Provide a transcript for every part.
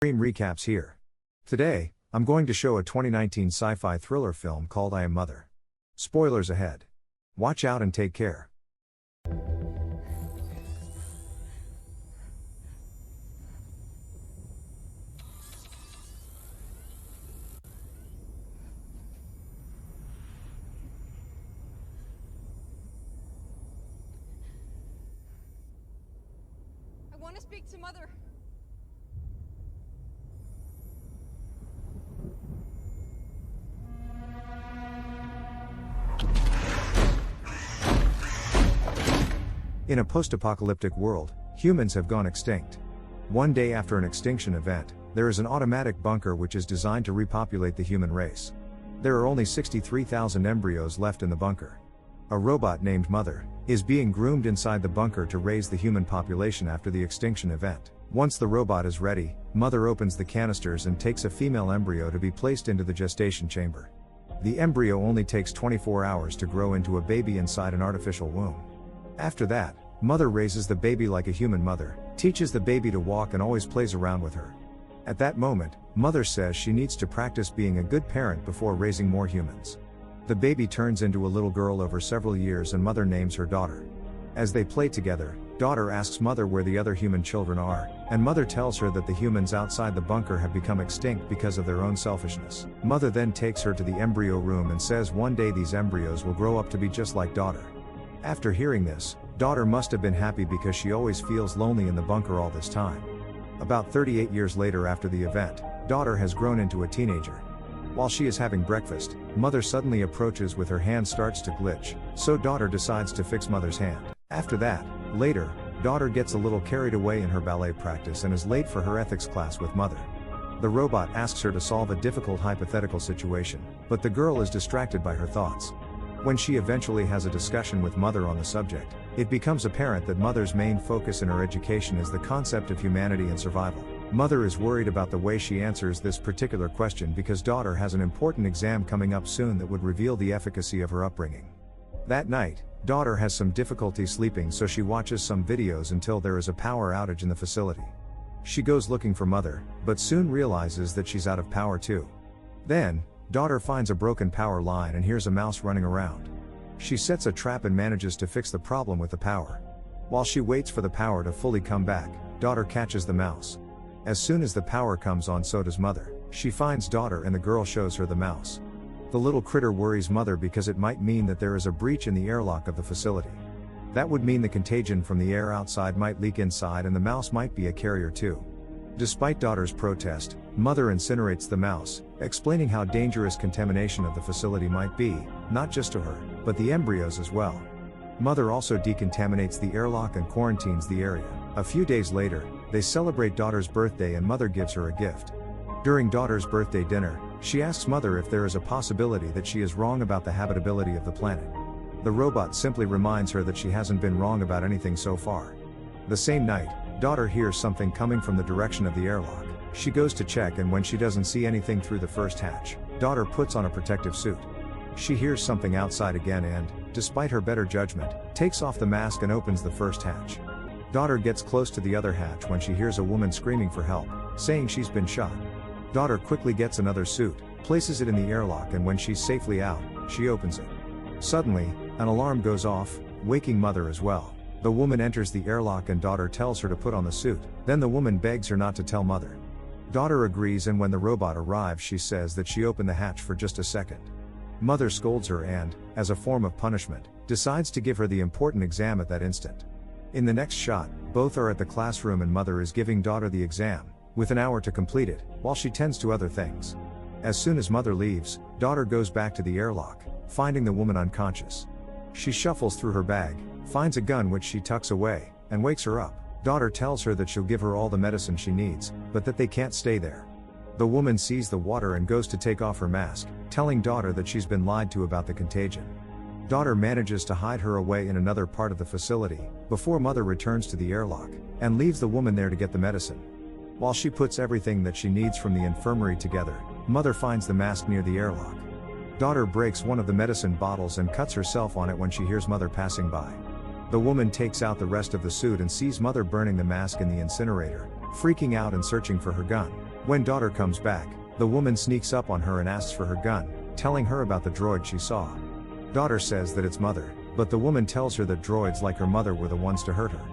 Dream recaps here. Today, I'm going to show a 2019 sci-fi thriller film called I Am Mother. Spoilers ahead. Watch out and take care. I want to speak to Mother. In a post-apocalyptic world, humans have gone extinct. One day after an extinction event, there is an automatic bunker which is designed to repopulate the human race. There are only 63,000 embryos left in the bunker. A robot named Mother is being groomed inside the bunker to raise the human population after the extinction event. Once the robot is ready, Mother opens the canisters and takes a female embryo to be placed into the gestation chamber. The embryo only takes 24 hours to grow into a baby inside an artificial womb. After that, Mother raises the baby like a human mother, teaches the baby to walk and always plays around with her. At that moment, Mother says she needs to practice being a good parent before raising more humans. The baby turns into a little girl over several years and Mother names her daughter. As they play together, daughter asks Mother where the other human children are, and Mother tells her that the humans outside the bunker have become extinct because of their own selfishness. Mother then takes her to the embryo room and says one day these embryos will grow up to be just like daughter. After hearing this, daughter must have been happy because she always feels lonely in the bunker all this time. About 38 years later after the event, daughter has grown into a teenager. While she is having breakfast, Mother suddenly approaches with her hand starts to glitch, so daughter decides to fix Mother's hand. After that, later, daughter gets a little carried away in her ballet practice and is late for her ethics class with Mother. The robot asks her to solve a difficult hypothetical situation, but the girl is distracted by her thoughts. When she eventually has a discussion with Mother on the subject, it becomes apparent that Mother's main focus in her education is the concept of humanity and survival. Mother is worried about the way she answers this particular question because daughter has an important exam coming up soon that would reveal the efficacy of her upbringing. That night, daughter has some difficulty sleeping, so she watches some videos until there is a power outage in the facility. She goes looking for Mother, but soon realizes that she's out of power too. Then, daughter finds a broken power line and hears a mouse running around. She sets a trap and manages to fix the problem with the power. While she waits for the power to fully come back, daughter catches the mouse. As soon as the power comes on, so does Mother. She finds daughter and the girl shows her the mouse. The little critter worries Mother because it might mean that there is a breach in the airlock of the facility. That would mean the contagion from the air outside might leak inside and the mouse might be a carrier too. Despite daughter's protest, Mother incinerates the mouse, explaining how dangerous contamination of the facility might be, not just to her, but the embryos as well. Mother also decontaminates the airlock and quarantines the area. A few days later, they celebrate daughter's birthday and Mother gives her a gift. During daughter's birthday dinner, she asks Mother if there is a possibility that she is wrong about the habitability of the planet. The robot simply reminds her that she hasn't been wrong about anything so far. The same night, daughter hears something coming from the direction of the airlock. She goes to check and when she doesn't see anything through the first hatch, daughter puts on a protective suit. She hears something outside again and, despite her better judgment, takes off the mask and opens the first hatch. Daughter gets close to the other hatch when she hears a woman screaming for help, saying she's been shot. Daughter quickly gets another suit, places it in the airlock, and when she's safely out, she opens it. Suddenly, an alarm goes off, waking Mother as well. The woman enters the airlock and daughter tells her to put on the suit, then the woman begs her not to tell Mother. Daughter agrees, and when the robot arrives she says that she opened the hatch for just a second. Mother scolds her and, as a form of punishment, decides to give her the important exam at that instant. In the next shot, both are at the classroom and Mother is giving daughter the exam, with an hour to complete it, while she tends to other things. As soon as Mother leaves, daughter goes back to the airlock, finding the woman unconscious. She shuffles through her bag, finds a gun which she tucks away, and wakes her up. Daughter tells her that she'll give her all the medicine she needs, but that they can't stay there. The woman sees the water and goes to take off her mask, telling daughter that she's been lied to about the contagion. Daughter manages to hide her away in another part of the facility, before Mother returns to the airlock, and leaves the woman there to get the medicine. While she puts everything that she needs from the infirmary together, Mother finds the mask near the airlock. Daughter breaks one of the medicine bottles and cuts herself on it when she hears Mother passing by. The woman takes out the rest of the suit and sees Mother burning the mask in the incinerator, freaking out and searching for her gun. When daughter comes back, the woman sneaks up on her and asks for her gun, telling her about the droid she saw. Daughter says that it's mother, but the woman tells her that droids like her mother were the ones to hurt her.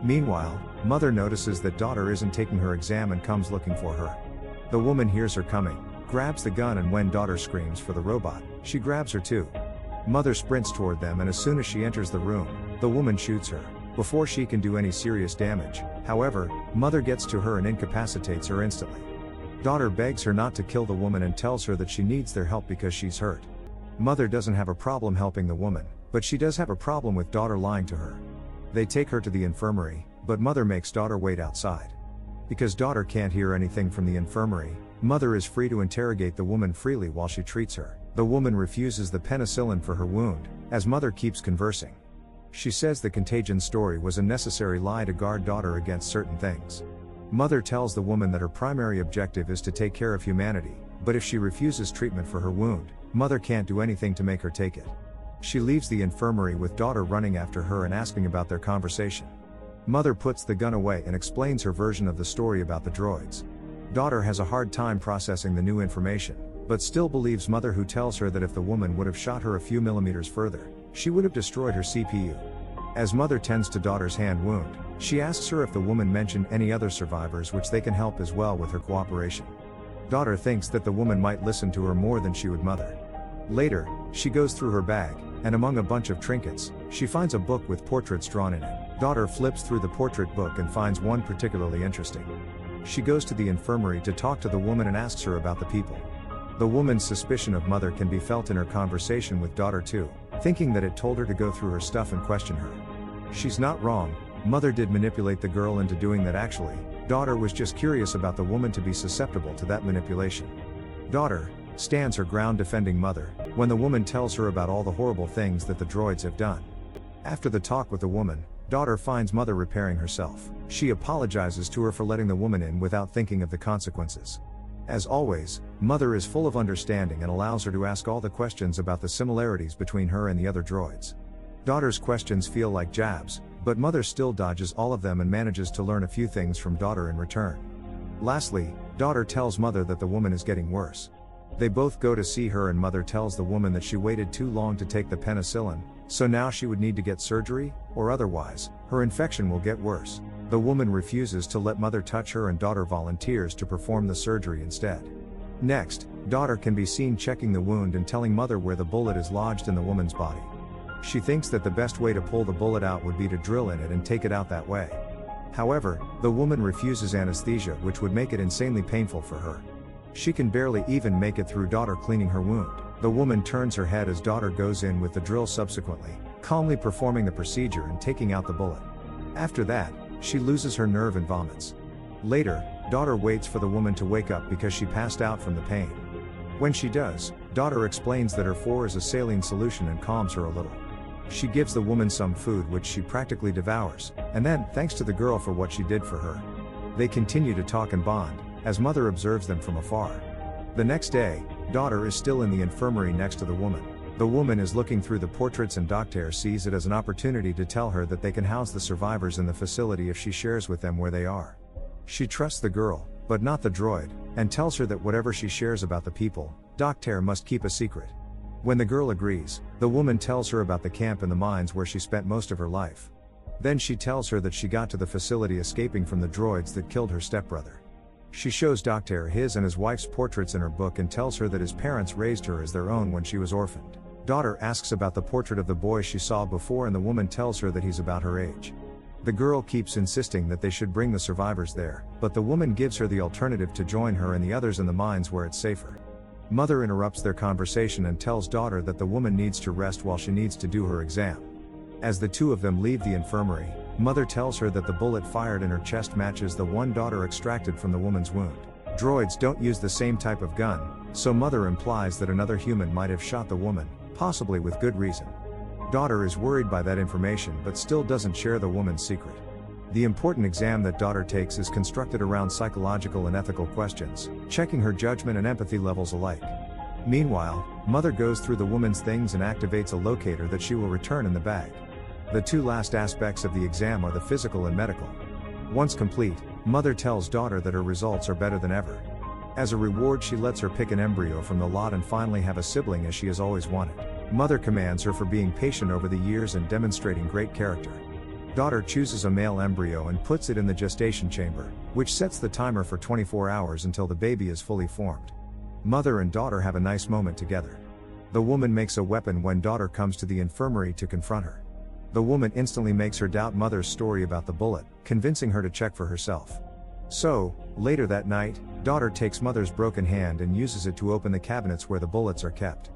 Meanwhile, mother notices that daughter isn't taking her exam and comes looking for her. The woman hears her coming, grabs the gun, and when daughter screams for the robot, she grabs her too. Mother sprints toward them, and as soon as she enters the room, the woman shoots her, before she can do any serious damage. However, mother gets to her and incapacitates her instantly. Daughter begs her not to kill the woman and tells her that she needs their help because she's hurt. Mother doesn't have a problem helping the woman, but she does have a problem with daughter lying to her. They take her to the infirmary, but mother makes daughter wait outside. Because daughter can't hear anything from the infirmary, mother is free to interrogate the woman freely while she treats her. The woman refuses the penicillin for her wound, as mother keeps conversing. She says the contagion story was a necessary lie to guard daughter against certain things. Mother tells the woman that her primary objective is to take care of humanity, but if she refuses treatment for her wound, mother can't do anything to make her take it. She leaves the infirmary with daughter running after her and asking about their conversation. Mother puts the gun away and explains her version of the story about the droids. Daughter has a hard time processing the new information, but still believes mother, who tells her that if the woman would have shot her a few millimeters further, she would have destroyed her CPU. As mother tends to daughter's hand wound, she asks her if the woman mentioned any other survivors which they can help as well with her cooperation. Daughter thinks that the woman might listen to her more than she would mother. Later, she goes through her bag, and among a bunch of trinkets, she finds a book with portraits drawn in it. Daughter flips through the portrait book and finds one particularly interesting. She goes to the infirmary to talk to the woman and asks her about the people. The woman's suspicion of mother can be felt in her conversation with daughter too, thinking that it told her to go through her stuff and question her. She's not wrong, mother did manipulate the girl into doing that. Actually, daughter was just curious about the woman to be susceptible to that manipulation. Daughter stands her ground defending mother, when the woman tells her about all the horrible things that the droids have done. After the talk with the woman, daughter finds mother repairing herself. She apologizes to her for letting the woman in without thinking of the consequences. As always, mother is full of understanding and allows her to ask all the questions about the similarities between her and the other droids. Daughter's questions feel like jabs, but mother still dodges all of them and manages to learn a few things from daughter in return. Lastly, daughter tells mother that the woman is getting worse. They both go to see her and mother tells the woman that she waited too long to take the penicillin, so now she would need to get surgery, or otherwise, her infection will get worse. The woman refuses to let mother touch her and daughter volunteers to perform the surgery instead. Next, daughter can be seen checking the wound and telling mother where the bullet is lodged in the woman's body. She thinks that the best way to pull the bullet out would be to drill in it and take it out that way. However, the woman refuses anesthesia, which would make it insanely painful for her. She can barely even make it through daughter cleaning her wound. The woman turns her head as daughter goes in with the drill, subsequently calmly performing the procedure and taking out the bullet. After that, she loses her nerve and vomits. Later, daughter waits for the woman to wake up because she passed out from the pain. When she does, daughter explains that her 4 is a saline solution and calms her a little. She gives the woman some food which she practically devours, and then thanks to the girl for what she did for her. They continue to talk and bond, as mother observes them from afar. The next day, daughter is still in the infirmary next to the woman. The woman is looking through the portraits and doctor sees it as an opportunity to tell her that they can house the survivors in the facility if she shares with them where they are. She trusts the girl, but not the droid, and tells her that whatever she shares about the people, doctor must keep a secret. When the girl agrees, the woman tells her about the camp in the mines where she spent most of her life. Then she tells her that she got to the facility escaping from the droids that killed her stepbrother. She shows doctor his and his wife's portraits in her book and tells her that his parents raised her as their own when she was orphaned. Daughter asks about the portrait of the boy she saw before and the woman tells her that he's about her age. The girl keeps insisting that they should bring the survivors there, but the woman gives her the alternative to join her and the others in the mines where it's safer. Mother interrupts their conversation and tells daughter that the woman needs to rest while she needs to do her exam. As the two of them leave the infirmary, mother tells her that the bullet fired in her chest matches the one daughter extracted from the woman's wound. Droids don't use the same type of gun, so mother implies that another human might have shot the woman, possibly with good reason. Daughter is worried by that information but still doesn't share the woman's secret. The important exam that daughter takes is constructed around psychological and ethical questions, checking her judgment and empathy levels alike. Meanwhile, mother goes through the woman's things and activates a locator that she will return in the bag. The two last aspects of the exam are the physical and medical. Once complete, mother tells daughter that her results are better than ever. As a reward, she lets her pick an embryo from the lot and finally have a sibling as she has always wanted. Mother commends her for being patient over the years and demonstrating great character. Daughter chooses a male embryo and puts it in the gestation chamber, which sets the timer for 24 hours until the baby is fully formed. Mother and daughter have a nice moment together. The woman makes a weapon when daughter comes to the infirmary to confront her. The woman instantly makes her doubt mother's story about the bullet, convincing her to check for herself. So, later that night, daughter takes mother's broken hand and uses it to open the cabinets where the bullets are kept.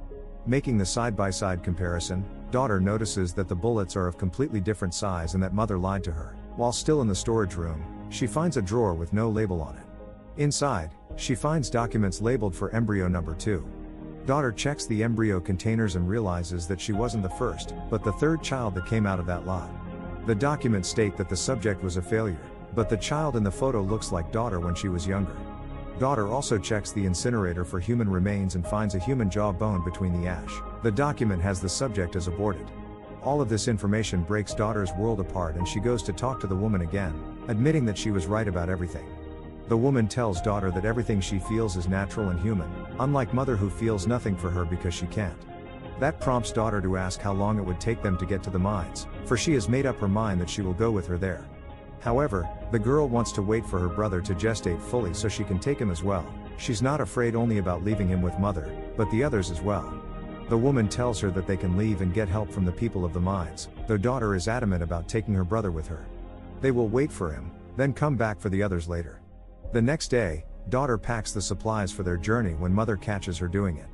Making the side-by-side comparison, daughter notices that the bullets are of completely different size and that mother lied to her. While still in the storage room, she finds a drawer with no label on it. Inside, she finds documents labeled for embryo number 2. Daughter checks the embryo containers and realizes that she wasn't the first, but the third child that came out of that lot. The documents state that the subject was a failure, but the child in the photo looks like daughter when she was younger. Daughter also checks the incinerator for human remains and finds a human jaw bone between the ash. The document has the subject as aborted. All of this information breaks daughter's world apart and she goes to talk to the woman again, admitting that she was right about everything. The woman tells daughter that everything she feels is natural and human, unlike mother who feels nothing for her because she can't. That prompts daughter to ask how long it would take them to get to the mines, for she has made up her mind that she will go with her there. However, the girl wants to wait for her brother to gestate fully so she can take him as well. She's not afraid only about leaving him with mother, but the others as well. The woman tells her that they can leave and get help from the people of the mines, though daughter is adamant about taking her brother with her. They will wait for him, then come back for the others later. The next day, daughter packs the supplies for their journey when mother catches her doing it.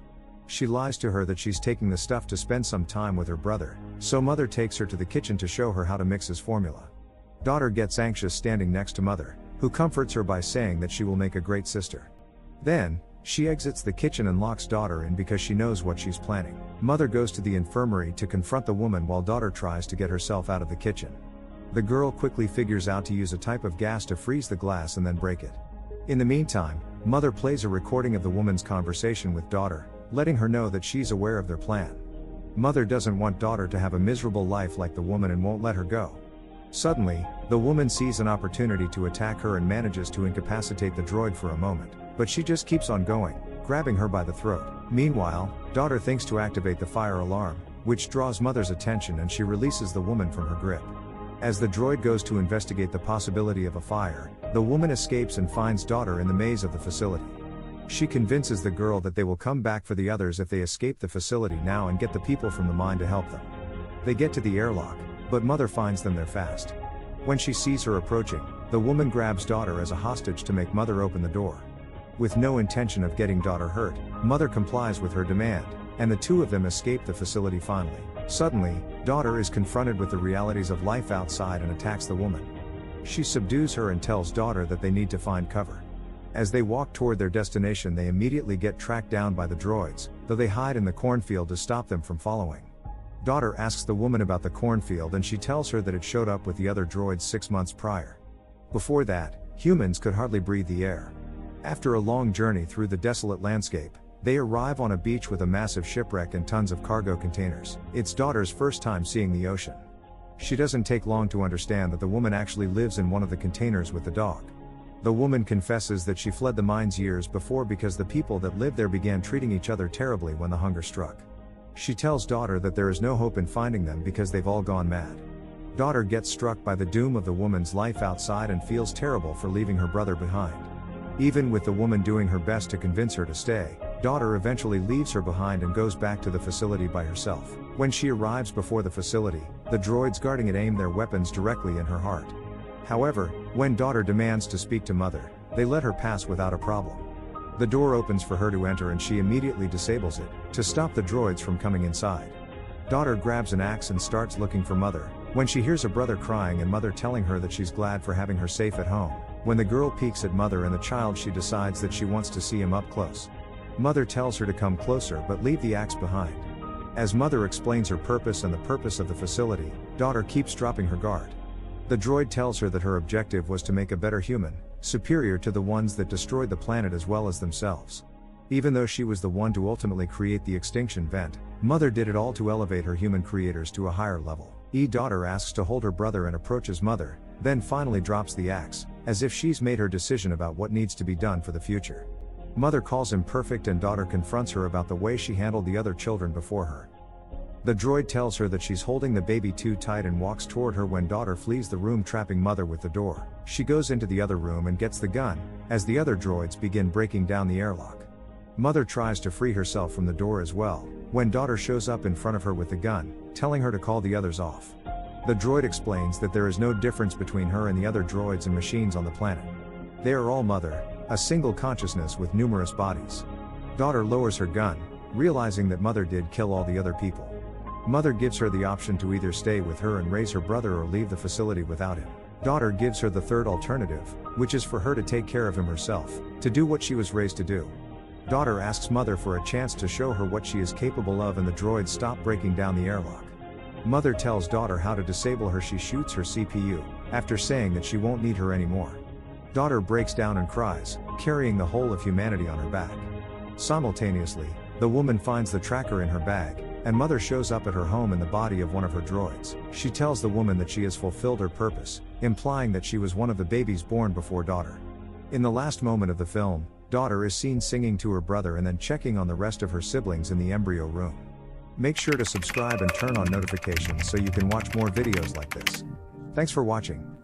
She lies to her that she's taking the stuff to spend some time with her brother, so mother takes her to the kitchen to show her how to mix his formula. Daughter gets anxious standing next to mother, who comforts her by saying that she will make a great sister. Then, she exits the kitchen and locks daughter in because she knows what she's planning. Mother goes to the infirmary to confront the woman while daughter tries to get herself out of the kitchen. The girl quickly figures out to use a type of gas to freeze the glass and then break it. In the meantime, mother plays a recording of the woman's conversation with daughter, letting her know that she's aware of their plan. Mother doesn't want daughter to have a miserable life like the woman and won't let her go. Suddenly, the woman sees an opportunity to attack her and manages to incapacitate the droid for a moment, but she just keeps on going, grabbing her by the throat. Meanwhile, daughter thinks to activate the fire alarm, which draws mother's attention and she releases the woman from her grip. As the droid goes to investigate the possibility of a fire, the woman escapes and finds daughter in the maze of the facility. She convinces the girl that they will come back for the others if they escape the facility now and get the people from the mine to help them. They get to the airlock, but mother finds them there fast. When she sees her approaching, the woman grabs daughter as a hostage to make mother open the door. With no intention of getting daughter hurt, mother complies with her demand, and the two of them escape the facility finally. Suddenly, daughter is confronted with the realities of life outside and attacks the woman. She subdues her and tells daughter that they need to find cover. As they walk toward their destination, they immediately get tracked down by the droids, though they hide in the cornfield to stop them from following. Daughter asks the woman about the cornfield and she tells her that it showed up with the other droids 6 months prior. Before that, humans could hardly breathe the air. After a long journey through the desolate landscape, they arrive on a beach with a massive shipwreck and tons of cargo containers. It's daughter's first time seeing the ocean. She doesn't take long to understand that the woman actually lives in one of the containers with the dog. The woman confesses that she fled the mines years before because the people that lived there began treating each other terribly when the hunger struck. She tells daughter that there is no hope in finding them because they've all gone mad. Daughter gets struck by the doom of the woman's life outside and feels terrible for leaving her brother behind. Even with the woman doing her best to convince her to stay, daughter eventually leaves her behind and goes back to the facility by herself. When she arrives before the facility, the droids guarding it aim their weapons directly in her heart. However, when daughter demands to speak to mother, they let her pass without a problem. The door opens for her to enter and she immediately disables it, to stop the droids from coming inside. Daughter grabs an axe and starts looking for mother, when she hears a brother crying and mother telling her that she's glad for having her safe at home. When the girl peeks at mother and the child, she decides that she wants to see him up close. Mother tells her to come closer but leave the axe behind. As mother explains her purpose and the purpose of the facility, daughter keeps dropping her guard. The droid tells her that her objective was to make a better human, superior to the ones that destroyed the planet as well as themselves. Even though she was the one to ultimately create the extinction event, mother did it all to elevate her human creators to a higher level. Daughter asks to hold her brother and approaches mother, then finally drops the axe, as if she's made her decision about what needs to be done for the future. Mother calls him perfect and daughter confronts her about the way she handled the other children before her. The droid tells her that she's holding the baby too tight and walks toward her when daughter flees the room, trapping mother with the door. She goes into the other room and gets the gun, as the other droids begin breaking down the airlock. Mother tries to free herself from the door as well, when daughter shows up in front of her with the gun, telling her to call the others off. The droid explains that there is no difference between her and the other droids and machines on the planet. They are all mother, a single consciousness with numerous bodies. Daughter lowers her gun, realizing that mother did kill all the other people. Mother gives her the option to either stay with her and raise her brother or leave the facility without him. Daughter gives her the third alternative, which is for her to take care of him herself, to do what she was raised to do. Daughter asks mother for a chance to show her what she is capable of and the droids stop breaking down the airlock. Mother tells daughter how to disable her. She shoots her CPU, after saying that she won't need her anymore. Daughter breaks down and cries, carrying the whole of humanity on her back. Simultaneously, the woman finds the tracker in her bag, and mother shows up at her home in the body of one of her droids. She tells the woman that she has fulfilled her purpose, implying that she was one of the babies born before daughter. In the last moment of the film, daughter is seen singing to her brother and then checking on the rest of her siblings in the embryo room. Make sure to subscribe and turn on notifications so you can watch more videos like this. Thanks for watching.